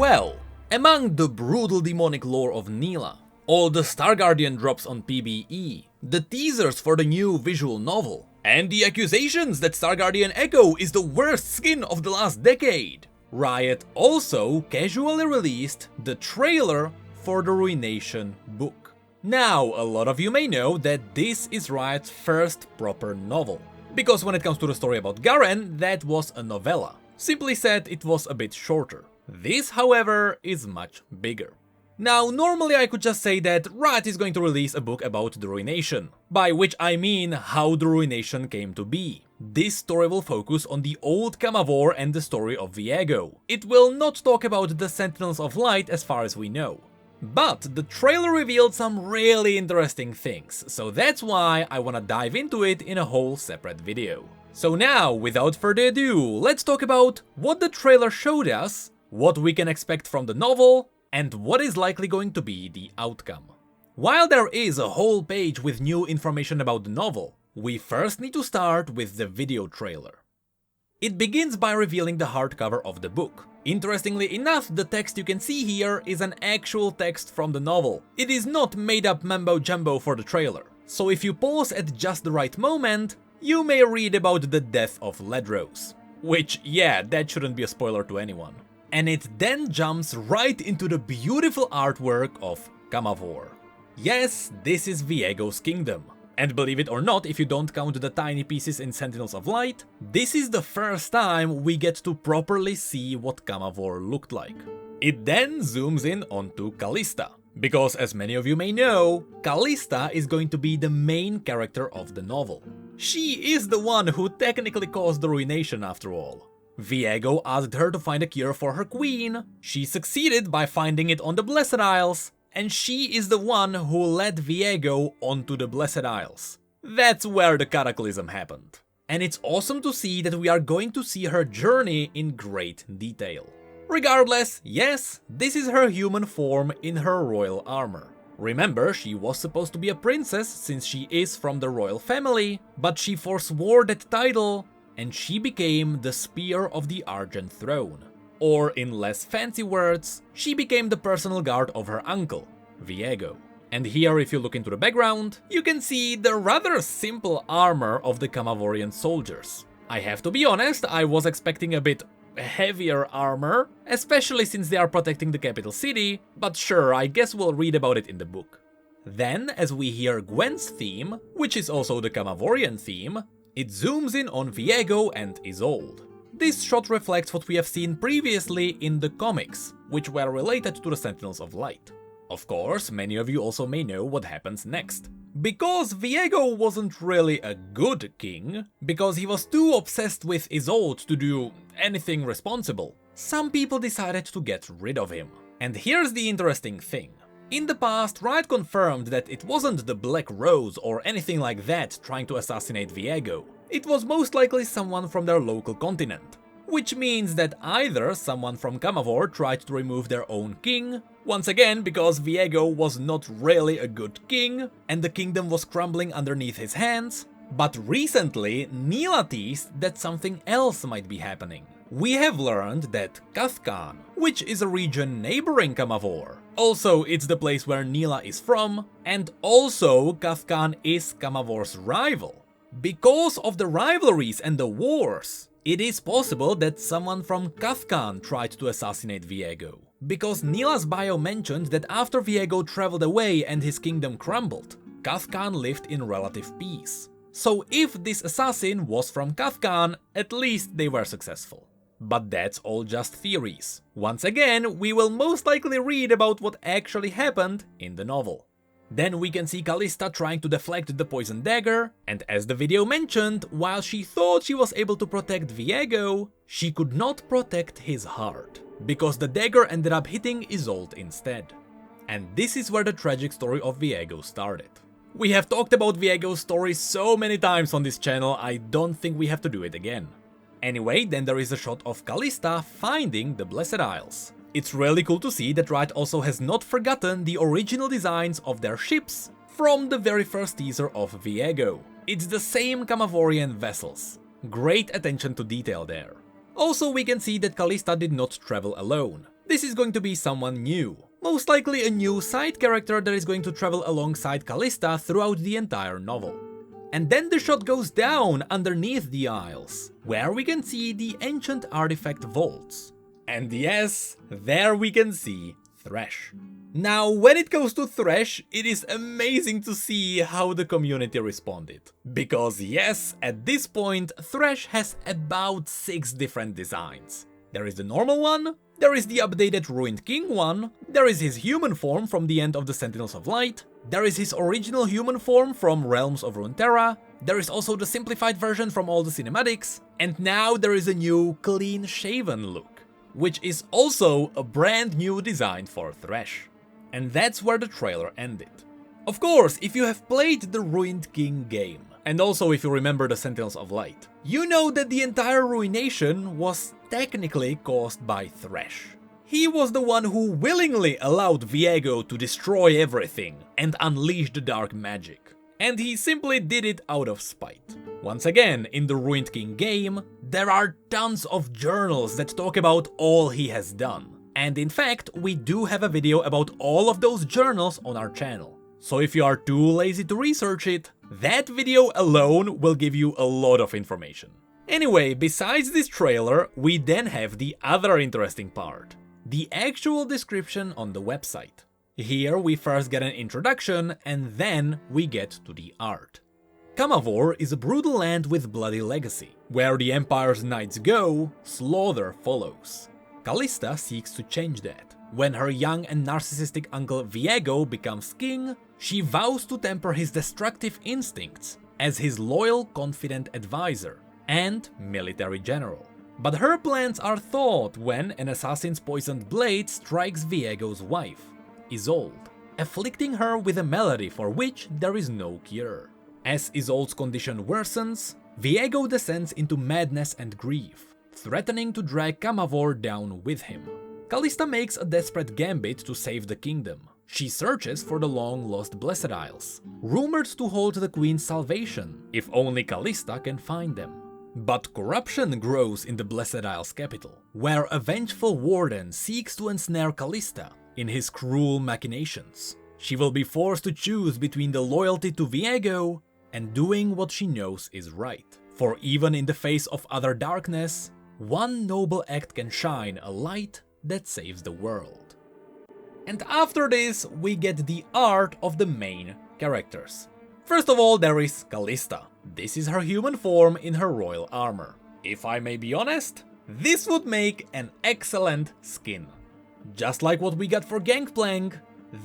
Well, among the brutal demonic lore of Neela, all the Star Guardian drops on PBE, the teasers for the new visual novel, and the accusations that Star Guardian Echo is the worst skin of the last decade, Riot also casually released the trailer for the Ruination book. Now, a lot of you may know that this is Riot's first proper novel, because when it comes to the story about Garen, that was a novella. Simply said, it was a bit shorter. This, however, is much bigger. Now, normally I could just say that Riot is going to release a book about the Ruination, by which I mean how the Ruination came to be. This story will focus on the old Camavor and the story of Viego. It will not talk about the Sentinels of Light as far as we know. But the trailer revealed some really interesting things, so that's why I wanna dive into it in a whole separate video. So now, without further ado, let's talk about what the trailer showed us, what we can expect from the novel, and what is likely going to be the outcome. While there is a whole page with new information about the novel, we first need to start with the video trailer. It begins by revealing the hardcover of the book. Interestingly enough, the text you can see here is an actual text from the novel. It is not made up mambo jumbo for the trailer. So if you pause at just the right moment, you may read about the death of Ledros. Which, yeah, that shouldn't be a spoiler to anyone. And it then jumps right into the beautiful artwork of Camavor. Yes, this is Viego's kingdom. And believe it or not, if you don't count the tiny pieces in Sentinels of Light, this is the first time we get to properly see what Camavor looked like. It then zooms in onto Callista, because as many of you may know, Callista is going to be the main character of the novel. She is the one who technically caused the Ruination after all. Viego asked her to find a cure for her queen, she succeeded by finding it on the Blessed Isles, and she is the one who led Viego onto the Blessed Isles. That's where the cataclysm happened. And it's awesome to see that we are going to see her journey in great detail. Regardless, yes, this is her human form in her royal armor. Remember, she was supposed to be a princess since she is from the royal family, but she forswore that title and she became the Spear of the Argent Throne. Or in less fancy words, she became the personal guard of her uncle, Viego. And here, if you look into the background, you can see the rather simple armor of the Camavorian soldiers. I have to be honest, I was expecting a bit heavier armor, especially since they are protecting the capital city, but sure, I guess we'll read about it in the book. Then, as we hear Gwen's theme, which is also the Camavorian theme, it zooms in on Viego and Isolde. This shot reflects what we have seen previously in the comics, which were related to the Sentinels of Light. Of course, many of you also may know what happens next. Because Viego wasn't really a good king, because he was too obsessed with Isolde to do anything responsible, some people decided to get rid of him. And here's the interesting thing. In the past, Riot confirmed that it wasn't the Black Rose or anything like that trying to assassinate Viego. It was most likely someone from their local continent. Which means that either someone from Camavor tried to remove their own king, once again because Viego was not really a good king, and the kingdom was crumbling underneath his hands, but recently Neela teased that something else might be happening. We have learned that Cathcan, which is a region neighboring Camavor, also it's the place where Neela is from, and also Cathcan is Camavor's rival. Because of the rivalries and the wars, it is possible that someone from Cathcan tried to assassinate Viego. Because Neela's bio mentioned that after Viego traveled away and his kingdom crumbled, Cathcan lived in relative peace. So if this assassin was from Cathcan, at least they were successful. But that's all just theories. Once again, we will most likely read about what actually happened in the novel. Then we can see Callista trying to deflect the poison dagger, and as the video mentioned, while she thought she was able to protect Viego, she could not protect his heart, because the dagger ended up hitting Isolde instead. And this is where the tragic story of Viego started. We have talked about Viego's story so many times on this channel, I don't think we have to do it again. Anyway, then there is a shot of Callista finding the Blessed Isles. It's really cool to see that Riot also has not forgotten the original designs of their ships from the very first teaser of Viego. It's the same Camavorian vessels. Great attention to detail there. Also, we can see that Callista did not travel alone. This is going to be someone new. Most likely a new side character that is going to travel alongside Callista throughout the entire novel. And then the shot goes down underneath the Isles, where we can see the ancient artifact vaults. And yes, there we can see Thresh. Now, when it comes to Thresh, it is amazing to see how the community responded. Because yes, at this point, Thresh has about 6 different designs. There is the normal one, there is the updated Ruined King one, there is his human form from the end of the Sentinels of Light, there is his original human form from Realms of Runeterra, there is also the simplified version from all the cinematics, and now there is a new clean-shaven look, which is also a brand new design for Thresh. And that's where the trailer ended. Of course, if you have played the Ruined King game, and also if you remember the Sentinels of Light, you know that the entire Ruination was technically caused by Thresh. He was the one who willingly allowed Viego to destroy everything and unleash the dark magic. And he simply did it out of spite. Once again, in the Ruined King game, there are tons of journals that talk about all he has done. And in fact, we do have a video about all of those journals on our channel. So if you are too lazy to research it, that video alone will give you a lot of information. Anyway, besides this trailer, we then have the other interesting part. The actual description on the website. Here we first get an introduction and then we get to the art. Camavor is a brutal land with bloody legacy. Where the Empire's knights go, slaughter follows. Callista seeks to change that. When her young and narcissistic uncle Viego becomes king, she vows to temper his destructive instincts as his loyal, confident advisor and military general. But her plans are thwarted when an assassin's poisoned blade strikes Viego's wife, Isolde, afflicting her with a malady for which there is no cure. As Isolde's condition worsens, Viego descends into madness and grief, threatening to drag Camavor down with him. Callista makes a desperate gambit to save the kingdom. She searches for the long-lost Blessed Isles, rumored to hold the Queen's salvation, if only Callista can find them. But corruption grows in the Blessed Isles capital, where a vengeful warden seeks to ensnare Callista in his cruel machinations. She will be forced to choose between the loyalty to Viego and doing what she knows is right. For even in the face of utter darkness, one noble act can shine a light that saves the world. And after this, we get the art of the main characters. First of all, there is Callista. This is her human form in her royal armor. If I may be honest, this would make an excellent skin. Just like what we got for Gangplank,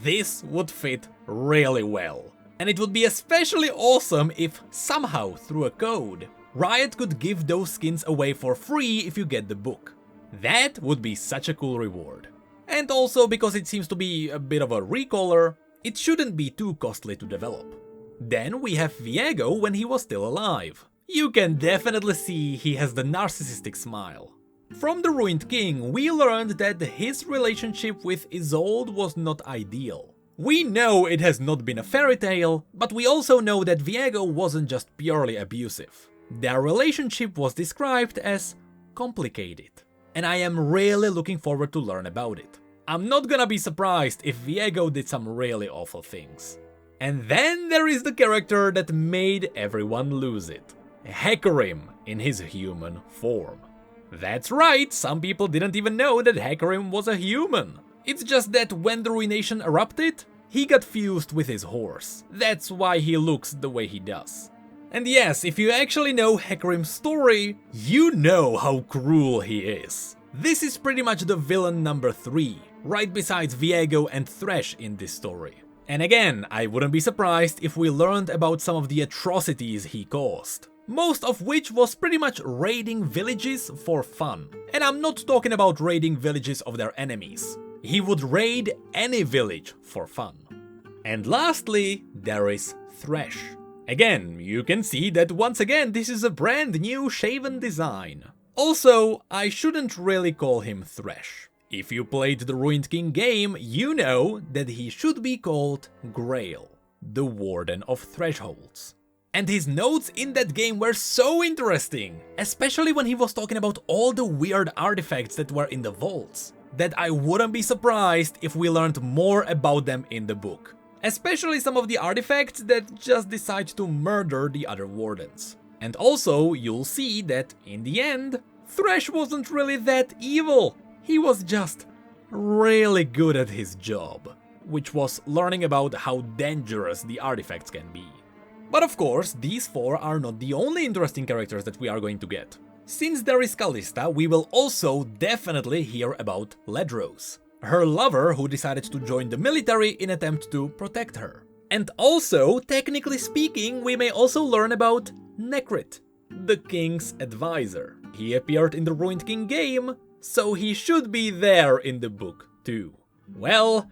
this would fit really well. And it would be especially awesome if somehow through a code, Riot could give those skins away for free if you get the book. That would be such a cool reward. And also because it seems to be a bit of a recolor, it shouldn't be too costly to develop. Then we have Viego when he was still alive. You can definitely see he has the narcissistic smile. From the Ruined King, we learned that his relationship with Isolde was not ideal. We know it has not been a fairy tale, but we also know that Viego wasn't just purely abusive. Their relationship was described as complicated, and I am really looking forward to learn about it. I'm not gonna be surprised if Viego did some really awful things. And then there is the character that made everyone lose it. Hecarim in his human form. That's right, some people didn't even know that Hecarim was a human. It's just that when the Ruination erupted, he got fused with his horse. That's why he looks the way he does. And yes, if you actually know Hecarim's story, you know how cruel he is. This is pretty much the villain number 3, right besides Viego and Thresh in this story. And again, I wouldn't be surprised if we learned about some of the atrocities he caused. Most of which was pretty much raiding villages for fun. And I'm not talking about raiding villages of their enemies. He would raid any village for fun. And lastly, there is Thresh. Again, you can see that once again this is a brand new shaven design. Also, I shouldn't really call him Thresh. If you played the Ruined King game, you know that he should be called Grail, the Warden of Thresholds. And his notes in that game were so interesting, especially when he was talking about all the weird artifacts that were in the vaults. that I wouldn't be surprised if we learned more about them in the book. Especially some of the artifacts that just decide to murder the other wardens. And also, you'll see that, in the end, Thresh wasn't really that evil. He was just really good at his job, which was learning about how dangerous the artifacts can be. But of course, these four are not the only interesting characters that we are going to get. Since there is Callista, we will also definitely hear about Ledros, her lover who decided to join the military in attempt to protect her. And also, technically speaking, we may also learn about Necrit, the king's advisor. He appeared in the Ruined King game, so he should be there in the book too. Well,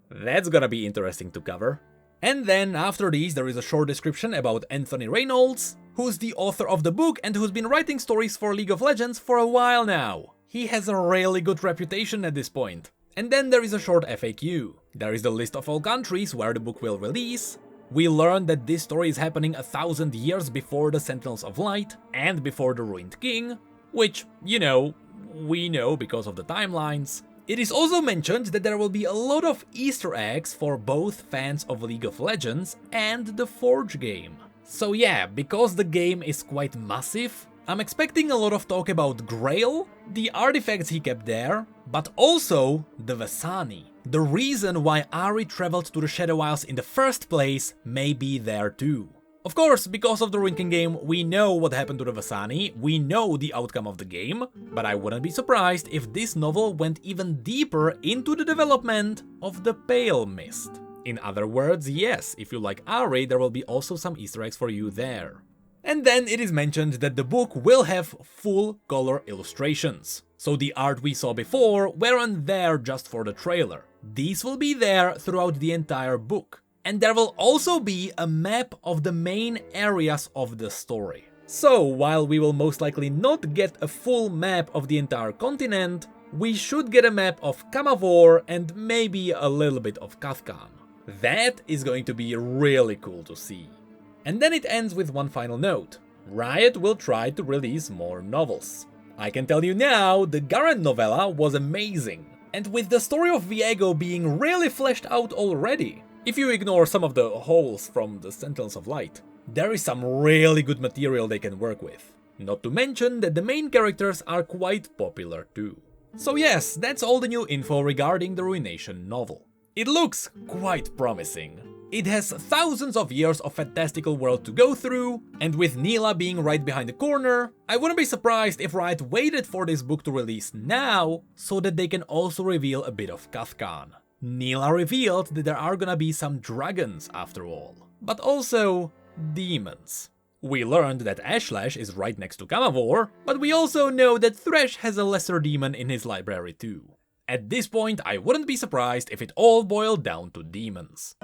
that's gonna be interesting to cover. And then after these there is a short description about Anthony Reynolds, who's the author of the book and who's been writing stories for League of Legends for a while now. He has a really good reputation at this point. And then there is a short FAQ. There is the list of all countries where the book will release. We learn that this story is happening 1,000 years before the Sentinels of Light and before the Ruined King, which, you know, we know because of the timelines. It is also mentioned that there will be a lot of Easter eggs for both fans of League of Legends and the Forge game. So yeah, because the game is quite massive, I'm expecting a lot of talk about Grail, the artifacts he kept there, but also the Vessani. The reason why Ahri traveled to the Shadow Isles in the first place may be there too. Of course, because of the Ruined King game, we know what happened to the Vessani, we know the outcome of the game, but I wouldn't be surprised if this novel went even deeper into the development of the Pale Mist. In other words, yes, if you like Ahri, there will be also some Easter eggs for you there. And then it is mentioned that the book will have full color illustrations. So the art we saw before weren't there just for the trailer. These will be there throughout the entire book. And there will also be a map of the main areas of the story. So while we will most likely not get a full map of the entire continent, we should get a map of Camavor and maybe a little bit of Kathkan. That is going to be really cool to see. And then it ends with one final note. Riot will try to release more novels. I can tell you now, the Garen novella was amazing. And with the story of Viego being really fleshed out already, if you ignore some of the holes from the Sentinels of Light, there is some really good material they can work with. Not to mention that the main characters are quite popular too. So yes, that's all the new info regarding the Ruination novel. It looks quite promising. It has thousands of years of fantastical world to go through, and with Neela being right behind the corner, I wouldn't be surprised if Riot waited for this book to release now, so that they can also reveal a bit of Kathkan. Neela revealed that there are gonna be some dragons after all, but also demons. We learned that Ashlash is right next to Camavor, but we also know that Thresh has a lesser demon in his library too. At this point, I wouldn't be surprised if it all boiled down to demons.